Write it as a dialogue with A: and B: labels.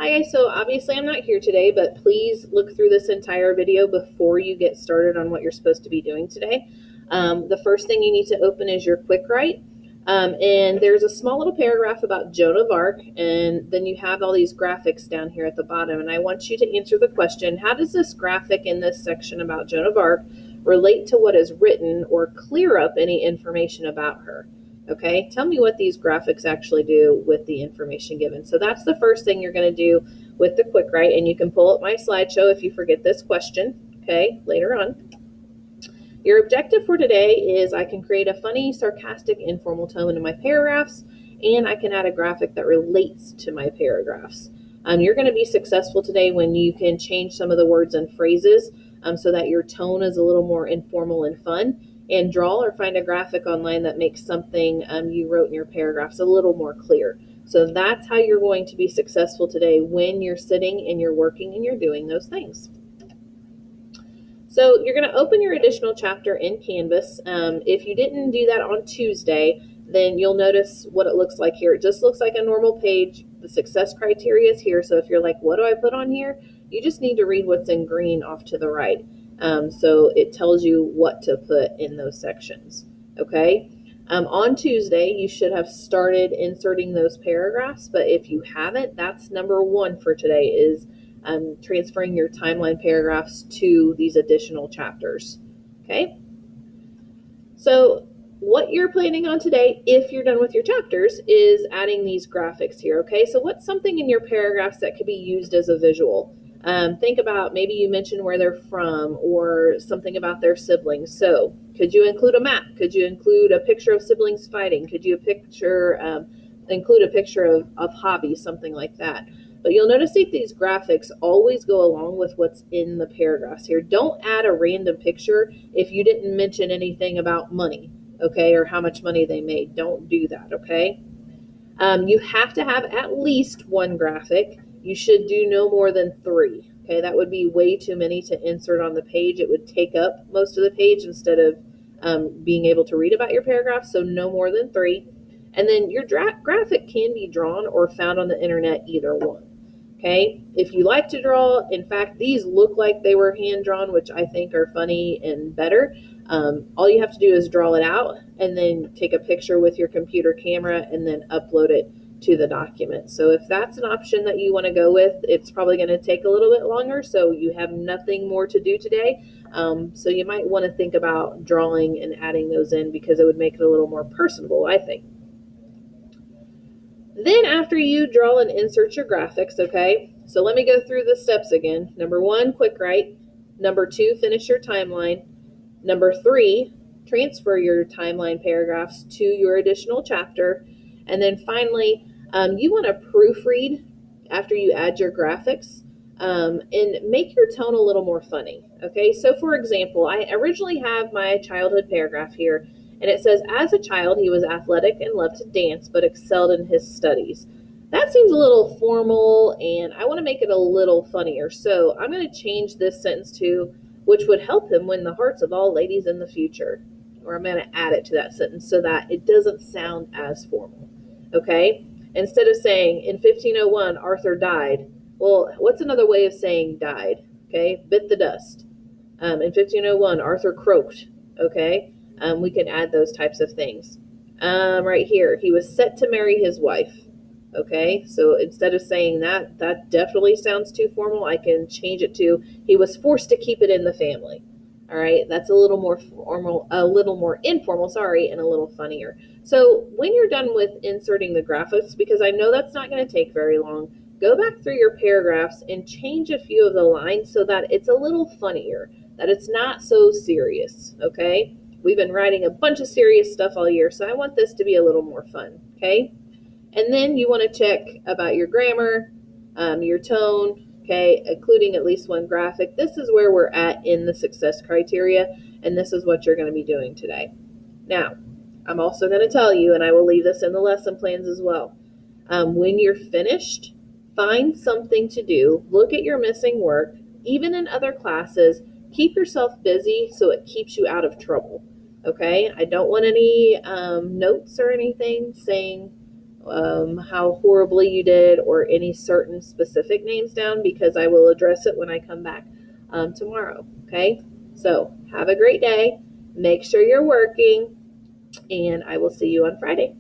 A: Hi, so obviously I'm not here today, but please look through this entire video before you get started on what you're supposed to be doing today. The first thing you need to open is your quick write. And there's a small little paragraph about Joan of Arc, and then you have all these graphics down here at the bottom. And I want you to answer the question, how does this graphic in this section about Joan of Arc relate to what is written or clear up any information about her? Okay, tell me what these graphics actually do with the information given. So that's the first thing you're going to do with the quick write, and you can pull up my slideshow if you forget this question, okay, later on. Your objective for today is I can create a funny, sarcastic, informal tone in my paragraphs, and I can add a graphic that relates to my paragraphs. You're going to be successful today when you can change some of the words and phrases so that your tone is a little more informal and fun, and draw or find a graphic online that makes something you wrote in your paragraphs a little more clear. So that's how you're going to be successful today when you're sitting and you're working and you're doing those things. So you're going to open your additional chapter in Canvas. If you didn't do that on Tuesday, then you'll notice what it looks like here. It just looks like a normal page. The success criteria is here. So if you're like, what do I put on here? You just need to read what's in green off to the right. So it tells you what to put in those sections, okay? On Tuesday, you should have started inserting those paragraphs, but if you haven't, that's number one for today is transferring your timeline paragraphs to these additional chapters, okay? So what you're planning on today, if you're done with your chapters, is adding these graphics here, okay? So what's something in your paragraphs that could be used as a visual? Think about maybe you mentioned where they're from or something about their siblings. So could you include a map? Could you include a picture of siblings fighting? Could you include a picture of hobbies, something like that? But you'll notice that these graphics always go along with what's in the paragraphs here. Don't add a random picture if you didn't mention anything about money, okay, or how much money they made. Don't do that, okay? You have to have at least one graphic. You should do no more than 3. Okay, that would be way too many to insert on the page. It would take up most of the page instead of being able to read about your paragraph, so no more than 3. And then your graphic can be drawn or found on the internet, either one. Okay, if you like to draw, in fact, these look like they were hand-drawn, which I think are funny and better. All you have to do is draw it out and then take a picture with your computer camera and then upload it to the document. So if that's an option that you want to go with, it's probably going to take a little bit longer, so you have nothing more to do today. So you might want to think about drawing and adding those in because it would make it a little more personable, I think. Then after you draw and insert your graphics, okay, so let me go through the steps again. Number 1, quick write. Number 2, finish your timeline. Number 3, transfer your timeline paragraphs to your additional chapter. And then finally, you want to proofread after you add your graphics and make your tone a little more funny, okay? So for example, I originally have my childhood paragraph here, and it says, as a child, he was athletic and loved to dance, but excelled in his studies. That seems a little formal, and I want to make it a little funnier. So I'm going to change this sentence to, which would help him win the hearts of all ladies in the future. Or I'm going to add it to that sentence so that it doesn't sound as formal, okay? Instead of saying, in 1501, Arthur died, well, what's another way of saying died, okay? Bit the dust. In 1501, Arthur croaked, okay? We can add those types of things. Right here, he was set to marry his wife, okay? So instead of saying that definitely sounds too formal, I can change it to, he was forced to keep it in the family. All right, that's a little more formal, a little more informal, and a little funnier. So when you're done with inserting the graphics, because I know that's not going to take very long, go back through your paragraphs and change a few of the lines so that it's a little funnier, that it's not so serious, okay? We've been writing a bunch of serious stuff all year, so I want this to be a little more fun, okay? And then you want to check about your grammar, your tone, okay, including at least one graphic. This is where we're at in the success criteria, and this is what you're going to be doing today. Now, I'm also going to tell you, and I will leave this in the lesson plans as well, when you're finished, find something to do. Look at your missing work. Even in other classes, keep yourself busy so it keeps you out of trouble, okay? I don't want any notes or anything saying, how horribly you did or any certain specific names down, because I will address it when I come back tomorrow. Okay, so have a great day. Make sure you're working, and I will see you on Friday.